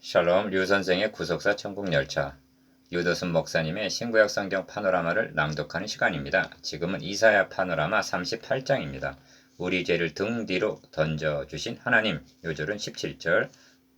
샬롬 류 선생의 구속사 천국열차 유도순 목사님의 신구약 성경 파노라마를 낭독하는 시간입니다. 지금은 이사야 파노라마 38장입니다. 우리 죄를 등 뒤로 던져주신 하나님. 요절은 17절.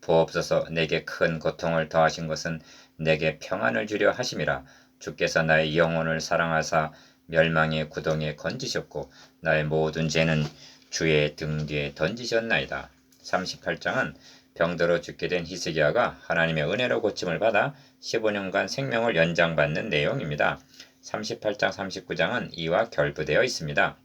보옵소서 내게 큰 고통을 더하신 것은 내게 평안을 주려 하심이라. 주께서 나의 영혼을 사랑하사 멸망의 구덩이에 건지셨고 나의 모든 죄는 주의 등 뒤에 던지셨나이다. 38장은 병들어 죽게 된 히스기야가 하나님의 은혜로 고침을 받아 15년간 생명을 연장받는 내용입니다. 38장 39장은 이와 결부되어 있습니다.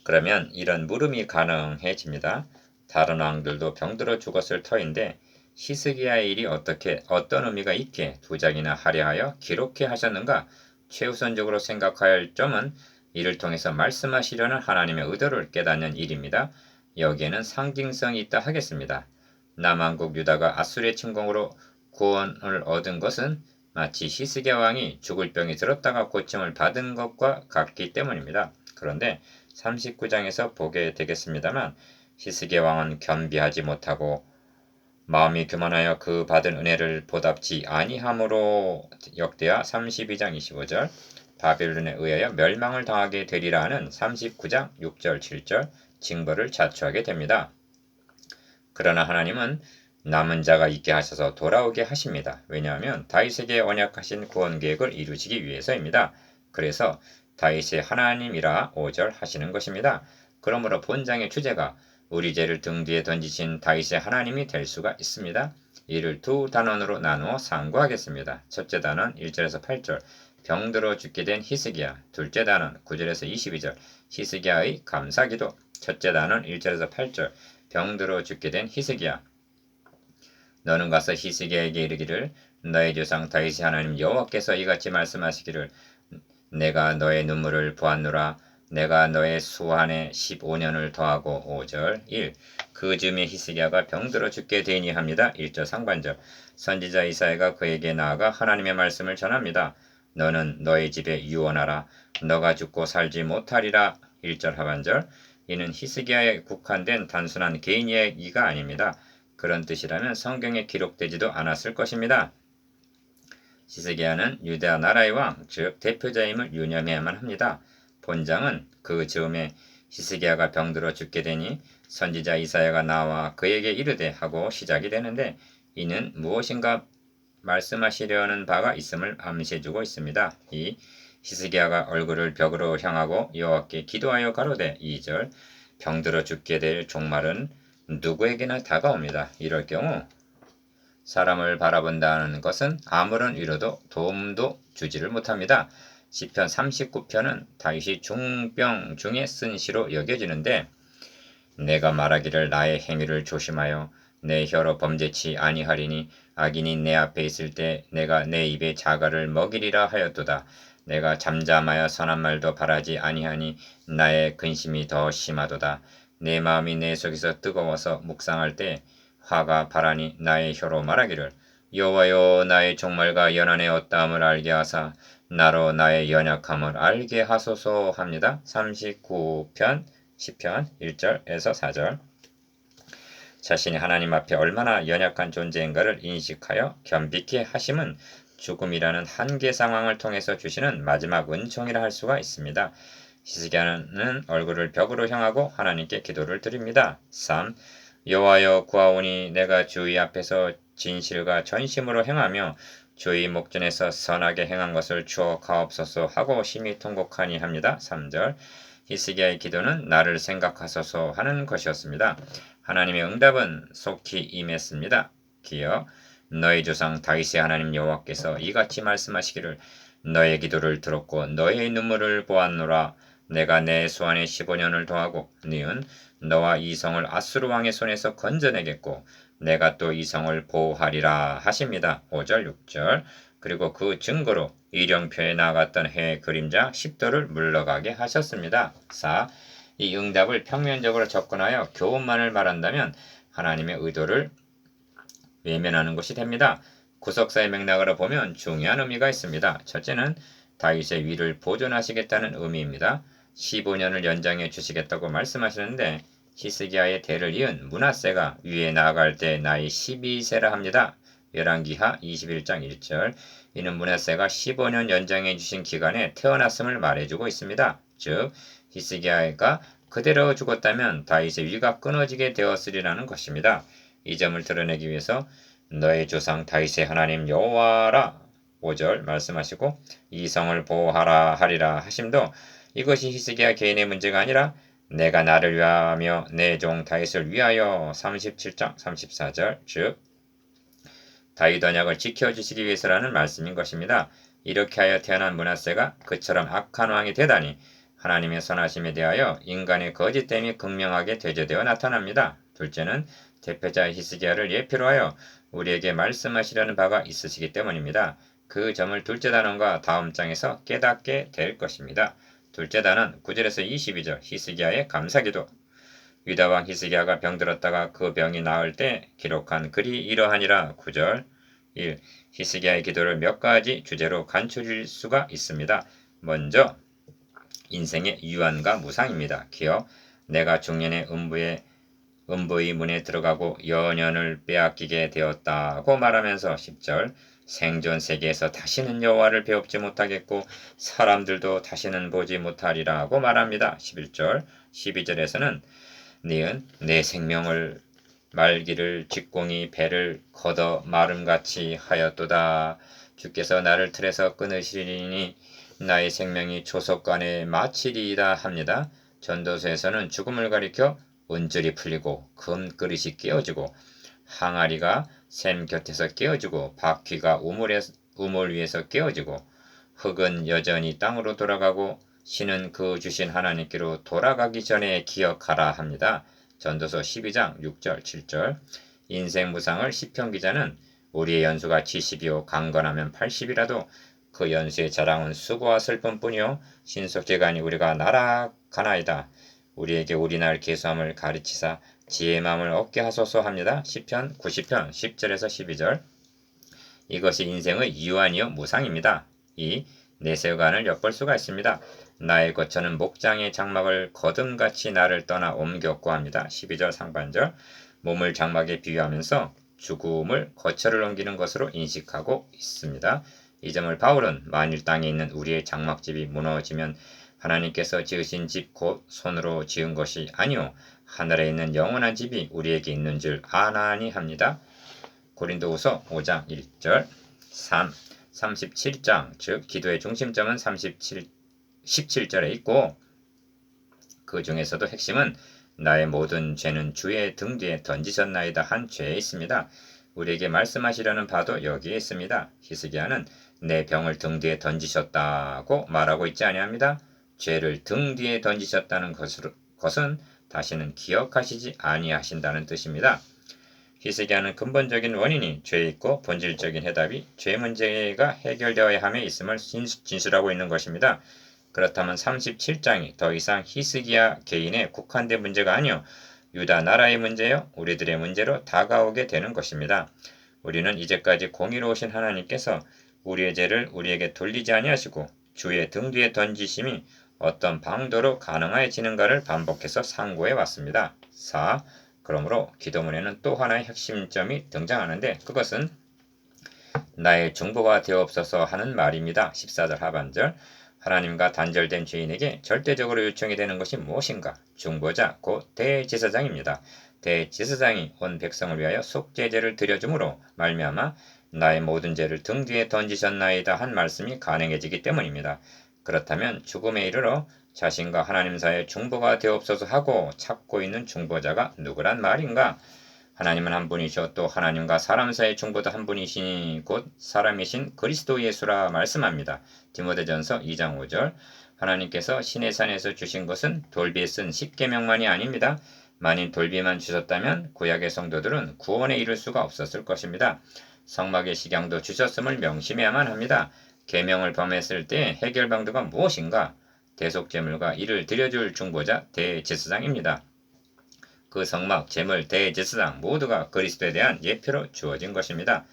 그러면 이런 물음이 가능해집니다. 다른 왕들도 병들어 죽었을 터인데 히스기야의 일이 어떤 의미가 있게 두 장이나 할애하여 기록해 하셨는가? 최우선적으로 생각해야 할 점은 이를 통해서 말씀하시려는 하나님의 의도를 깨닫는 일입니다. 여기에는 상징성이 있다 하겠습니다. 남왕국 유다가 아수르의 침공으로 구원을 얻은 것은 마치 히스기야 왕이 죽을 병이 들었다가 고침을 받은 것과 같기 때문입니다. 그런데 39장에서 보게 되겠습니다만 히스기야 왕은 겸비하지 못하고 마음이 교만하여 그 받은 은혜를 보답지 아니함으로 역대하 32장 25절 바벨론에 의하여 멸망을 당하게 되리라 하는 39장 6절 7절 징벌을 자초하게 됩니다. 그러나 하나님은 남은 자가 있게 하셔서 돌아오게 하십니다. 왜냐하면 다윗에게 언약하신 구원 계획을 이루시기 위해서입니다. 그래서 다윗의 하나님이라 5절 하시는 것입니다. 그러므로 본장의 주제가 우리 죄를 등 뒤에 던지신 다윗의 하나님이 될 수가 있습니다. 이를 두 단원으로 나누어 상고하겠습니다. 첫째 단원 1절에서 8절 병들어 죽게 된 히스기야. 둘째 단원 9절에서 22절 히스기야의 감사기도. 첫째 단원 1절에서 8절 병들어 죽게 된 히스기야. 너는 가서 히스기야에게 이르기를 너의 조상 다윗의 하나님 여호와께서 이같이 말씀하시기를 내가 너의 눈물을 보았노라. 내가 너의 수한에 15년을 더하고 5절 1. 그 즈음에 히스기야가 병들어 죽게 되니 합니다. 1절 상반절 선지자 이사야가 그에게 나아가 하나님의 말씀을 전합니다. 너는 너의 집에 유언하라. 너가 죽고 살지 못하리라. 1절 하반절 이는 히스기야에 국한된 단순한 개인 이야기가 아닙니다. 그런 뜻이라면 성경에 기록되지도 않았을 것입니다. 히스기야는 유다 나라의 왕, 즉 대표자임을 유념해야만 합니다. 본장은 그 즈음에 히스기야가 병들어 죽게 되니 선지자 이사야가 나와 그에게 이르되 하고 시작이 되는데 이는 무엇인가 말씀하시려는 바가 있음을 암시해주고 있습니다. 이 히스기야가 얼굴을 벽으로 향하고 여호와께 기도하여 가로되 2절 병들어 죽게 될 종말은 누구에게나 다가옵니다. 이럴 경우 사람을 바라본다는 것은 아무런 위로도 도움도 주지를 못합니다. 시편 39편은 다윗이 중병 중에 쓴 시로 여겨지는데 내가 말하기를 나의 행위를 조심하여 내 혀로 범죄치 아니하리니 악인이 내 앞에 있을 때 내가 내 입에 자갈을 먹이리라 하였도다. 내가 잠잠하여 선한 말도 바라지 아니하니 나의 근심이 더 심하도다. 내 마음이 내 속에서 뜨거워서 묵상할 때 화가 바라니 나의 혀로 말하기를 여호와여 나의 종말과 연한의 어떠함을 알게 하사 나로 나의 연약함을 알게 하소서 합니다. 39편 10편 1절에서 4절 자신이 하나님 앞에 얼마나 연약한 존재인가를 인식하여 겸비케 하심은 죽음이라는 한계 상황을 통해서 주시는 마지막 은총이라 할 수가 있습니다. 히스기야는 얼굴을 벽으로 향하고 하나님께 기도를 드립니다. 3. 여호와여 구하오니 내가 주의 앞에서 진실과 전심으로 행하며 주의 목전에서 선하게 행한 것을 추억하옵소서 하고 심히 통곡하니 합니다. 3절 히스기야의 기도는 나를 생각하소서 하는 것이었습니다. 하나님의 응답은 속히 임했습니다. 기억 너의 조상 다윗의 하나님 여호와께서 이같이 말씀하시기를 너의 기도를 들었고 너의 눈물을 보았노라. 내가 내 수완에 15년을 더하고 니은 너와 이 성을 아수르 왕의 손에서 건져내겠고 내가 또 이 성을 보호하리라 하십니다. 5절 6절 그리고 그 증거로 이령표에 나갔던 해의 그림자 10도를 물러가게 하셨습니다. 4. 이 응답을 평면적으로 접근하여 교훈만을 말한다면 하나님의 의도를 외면하는 것이 됩니다. 구속사의 맥락으로 보면 중요한 의미가 있습니다. 첫째는 다윗의 위를 보존하시겠다는 의미입니다. 15년을 연장해 주시겠다고 말씀하시는데 히스기야의 대를 이은 므낫세가 위에 나아갈 때 나이 12세라 합니다. 열왕기하 21장 1절. 이는 므낫세가 15년 연장해 주신 기간에 태어났음을 말해주고 있습니다. 즉 히스기야가 그대로 죽었다면 다윗의 위가 끊어지게 되었으리라는 것입니다. 이 점을 드러내기 위해서 너의 조상 다윗의 하나님 여호와라 5절 말씀하시고 이 성을 보호하라 하리라 하심도 이것이 히스기야 개인의 문제가 아니라 내가 나를 위하며 내 종 다윗을 위하여 37장 34절 즉 다윗 언약을 지켜주시기 위해서라는 말씀인 것입니다. 이렇게 하여 태어난 므낫세가 그처럼 악한 왕이 되다니 하나님의 선하심에 대하여 인간의 거짓됨이 극명하게 대조되어 나타납니다. 둘째는 대표자 히스기야를 예표로 하여 우리에게 말씀하시려는 바가 있으시기 때문입니다. 그 점을 둘째 단원과 다음 장에서 깨닫게 될 것입니다. 둘째 단원 9절에서 22절 히스기야의 감사기도 유다왕 히스기야가 병들었다가 그 병이 나을 때 기록한 글이 이러하니라 9절 1. 히스기야의 기도를 몇 가지 주제로 간추릴 수가 있습니다. 먼저 인생의 유한과 무상입니다. 기억 내가 중년의 음부의 문에 들어가고 연연을 빼앗기게 되었다고 말하면서 10절 생존 세계에서 다시는 여호와를 배웁지 못하겠고 사람들도 다시는 보지 못하리라고 말합니다. 11절 12절에서는 니은 내 생명을 말기를 직공이 배를 걷어 마름같이 하였도다. 주께서 나를 틀에서 끊으시리니 나의 생명이 조속간에 마치리이다 합니다. 전도서에서는 죽음을 가리켜 은줄이 풀리고 금 그릇이 깨어지고 항아리가 샘 곁에서 깨어지고 바퀴가 우물 위에서 깨어지고 흙은 여전히 땅으로 돌아가고 신은 그 주신 하나님께로 돌아가기 전에 기억하라 합니다. 전도서 12장 6절 7절 인생 무상을 시편 기자는 우리의 연수가 70이요 강건하면 80이라도 그 연수의 자랑은 수고와 슬픔뿐이요 신속재간이 우리가 날아가나이다. 우리에게 우리날 계수함을 가르치사 지혜의 마음을 얻게 하소서 합니다. 시편 90편 10절에서 12절 이것이 인생의 유한이요 무상입니다. 2. 내세관을 엿볼 수가 있습니다. 나의 거처는 목장의 장막을 거듭같이 나를 떠나 옮겼고 합니다. 12절 상반절 몸을 장막에 비유하면서 죽음을 거처를 옮기는 것으로 인식하고 있습니다. 이 점을 바울은 만일 땅에 있는 우리의 장막집이 무너지면 하나님께서 지으신 집 곧 손으로 지은 것이 아니오 하늘에 있는 영원한 집이 우리에게 있는 줄 아나니 합니다. 고린도후서 5장 1절 37장 즉 기도의 중심점은 17절에 있고 그 중에서도 핵심은 나의 모든 죄는 주의 등 뒤에 던지셨나이다 한 죄에 있습니다. 우리에게 말씀하시려는 바도 여기에 있습니다. 히스기야는 내 병을 등 뒤에 던지셨다고 말하고 있지 아니합니다. 죄를 등 뒤에 던지셨다는 것은 다시는 기억하시지 아니하신다는 뜻입니다. 히스기야는 근본적인 원인이 죄에 있고 본질적인 해답이 죄 문제가 해결되어야 함에 있음을 진술하고 있는 것입니다. 그렇다면 37장이 더 이상 히스기야 개인의 국한된 문제가 아니요 유다 나라의 문제요 우리들의 문제로 다가오게 되는 것입니다. 우리는 이제까지 공의로우신 하나님께서 우리의 죄를 우리에게 돌리지 아니하시고 주의 등 뒤에 던지심이 어떤 방도로 가능해지는가를 반복해서 상고해 왔습니다. 4. 그러므로 기도문에는 또 하나의 핵심점이 등장하는데 그것은 나의 중보가 되옵소서 하는 말입니다. 14절 하반절 하나님과 단절된 죄인에게 절대적으로 요청이 되는 것이 무엇인가? 중보자 곧 대제사장입니다. 대제사장이 온 백성을 위하여 속죄제를 드려줌으로 말미암아 나의 모든 죄를 등 뒤에 던지셨나이다 한 말씀이 가능해지기 때문입니다. 그렇다면 죽음에 이르러 자신과 하나님 사이에 중보가 되옵소서 하고 찾고 있는 중보자가 누구란 말인가? 하나님은 한 분이셔 또 하나님과 사람 사이의 중보도 한 분이시니 곧 사람이신 그리스도 예수라 말씀합니다. 디모데전서 2장 5절 하나님께서 시내산에서 주신 것은 돌비에 쓴 십계명만이 아닙니다. 만일 돌비만 주셨다면 구약의 성도들은 구원에 이를 수가 없었을 것입니다. 성막의 식양도 주셨음을 명심해야만 합니다. 계명을 범했을 때 해결 방도가 무엇인가? 대속제물과 이를 드려줄 중보자 대제사장입니다. 그 성막, 제물, 대제사장 모두가 그리스도에 대한 예표로 주어진 것입니다.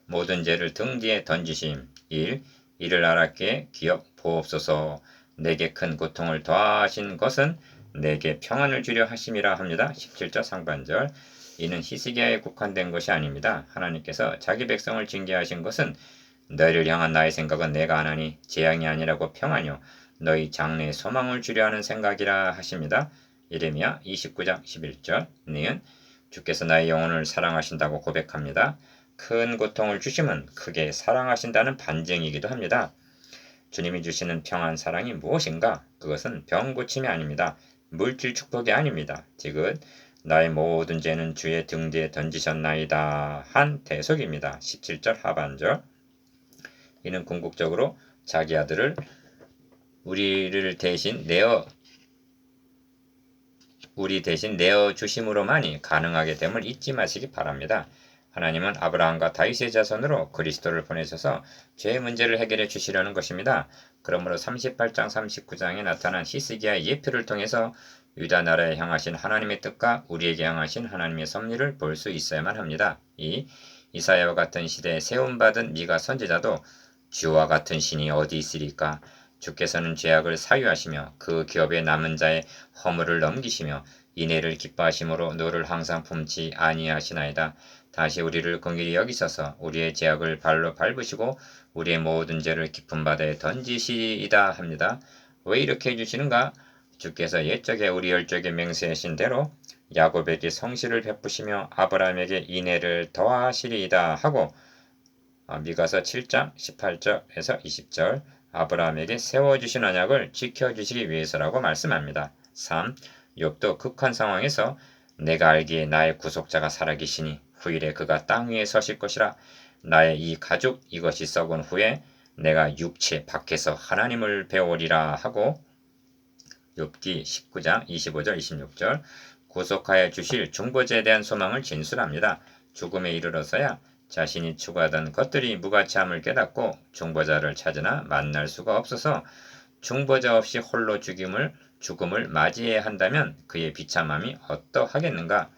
모든 죄를 등 뒤에 던지심 1. 이를 알았기에 기억 보옵소서 내게 큰 고통을 더하신 것은 내게 평안을 주려 하심이라 합니다. 17절 상반절. 이는 히스기야에 국한된 것이 아닙니다. 하나님께서 자기 백성을 징계하신 것은 너희를 향한 나의 생각은 내가 안 하니 재앙이 아니라고 평하뇨 너희 장래에 소망을 주려 하는 생각이라 하십니다. 예레미야 29장 11절. 니은 주께서 나의 영혼을 사랑하신다고 고백합니다. 큰 고통을 주심은 크게 사랑하신다는 반증이기도 합니다. 주님이 주시는 평안 사랑이 무엇인가? 그것은 병 고침이 아닙니다. 물질 축복이 아닙니다. 지금 나의 모든 죄는 주의 등 뒤에 던지셨나이다 한 대속입니다. 17절 하반절. 이는 궁극적으로 자기 아들을 우리 대신 내어 주심으로만이 가능하게 됨을 잊지 마시기 바랍니다. 하나님은 아브라함과 다윗의 자손으로 그리스도를 보내셔서 죄의 문제를 해결해 주시려는 것입니다. 그러므로 38장 39장에 나타난 히스기야의 예표를 통해서 유다 나라에 향하신 하나님의 뜻과 우리에게 향하신 하나님의 섭리를 볼 수 있어야만 합니다. 이사야와 같은 시대에 세움받은 미가 선지자도 주와 같은 신이 어디 있으리까? 주께서는 죄악을 사유하시며 그 기업에 남은 자의 허물을 넘기시며 인애를 기뻐하심으로 노를 항상 품지 아니하시나이다. 다시 우리를 긍휼히 여기셔서 우리의 죄악을 발로 밟으시고 우리의 모든 죄를 깊은 바다에 던지시이다 합니다. 왜 이렇게 해주시는가? 주께서 옛적에 우리 열적에 맹세하신 대로 야곱에게 성실을 베푸시며 아브라함에게 인애를 더하시리이다 하고 미가서 7장 18절에서 20절 아브라함에게 세워주신 언약을 지켜주시기 위해서라고 말씀합니다. 3. 욥도 극한 상황에서 내가 알기에 나의 구속자가 살아계시니 후일에 그가 땅 위에 서실 것이라 나의 이 가죽 이것이 썩은 후에 내가 육체 밖에서 하나님을 배우리라 하고 욥기 19장 25절 26절 구속하여 주실 중보자에 대한 소망을 진술합니다. 죽음에 이르러서야 자신이 추구하던 것들이 무가치함을 깨닫고 중보자를 찾으나 만날 수가 없어서 중보자 없이 홀로 죽음을 맞이해야 한다면 그의 비참함이 어떠하겠는가?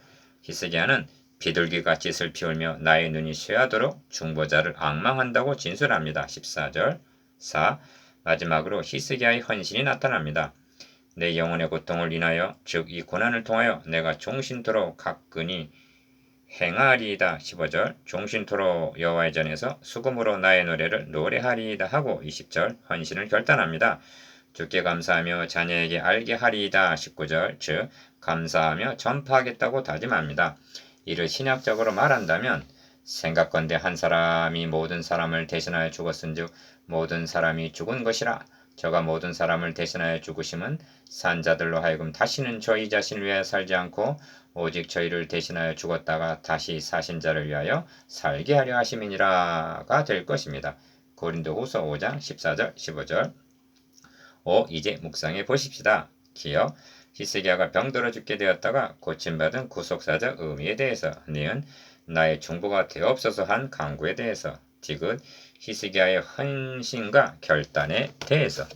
히스기야는 비둘기같이 슬피 울며 나의 눈이 쇠하도록 중보자를 앙망한다고 진술합니다. 14절 4. 마지막으로 히스기야의 헌신이 나타납니다. 내 영혼의 고통을 인하여 즉 이 고난을 통하여 내가 종신토록 가끈히 행하리이다. 15절 종신토록 여호와의 전에서 수금으로 나의 노래를 노래하리이다 하고 20절 헌신을 결단합니다. 주께 감사하며 자녀에게 알게 하리이다. 19절 즉 감사하며 전파하겠다고 다짐합니다. 이를 신학적으로 말한다면 생각건대 한 사람이 모든 사람을 대신하여 죽었은즉 모든 사람이 죽은 것이라 저가 모든 사람을 대신하여 죽으심은 산자들로 하여금 다시는 저희 자신을 위하여 살지 않고 오직 저희를 대신하여 죽었다가 다시 사신 자를 위하여 살게 하려 하심이니라가 될 것입니다. 고린도후서 5장 14절 15절 5. 이제 묵상해 보십시다. 기억 히스기야가 병들어 죽게 되었다가 고침받은 구속사적 의미에 대해서 니은 나의 중보가 되옵소서 한 간구에 대해서 디귿 히스기야의 헌신과 결단에 대해서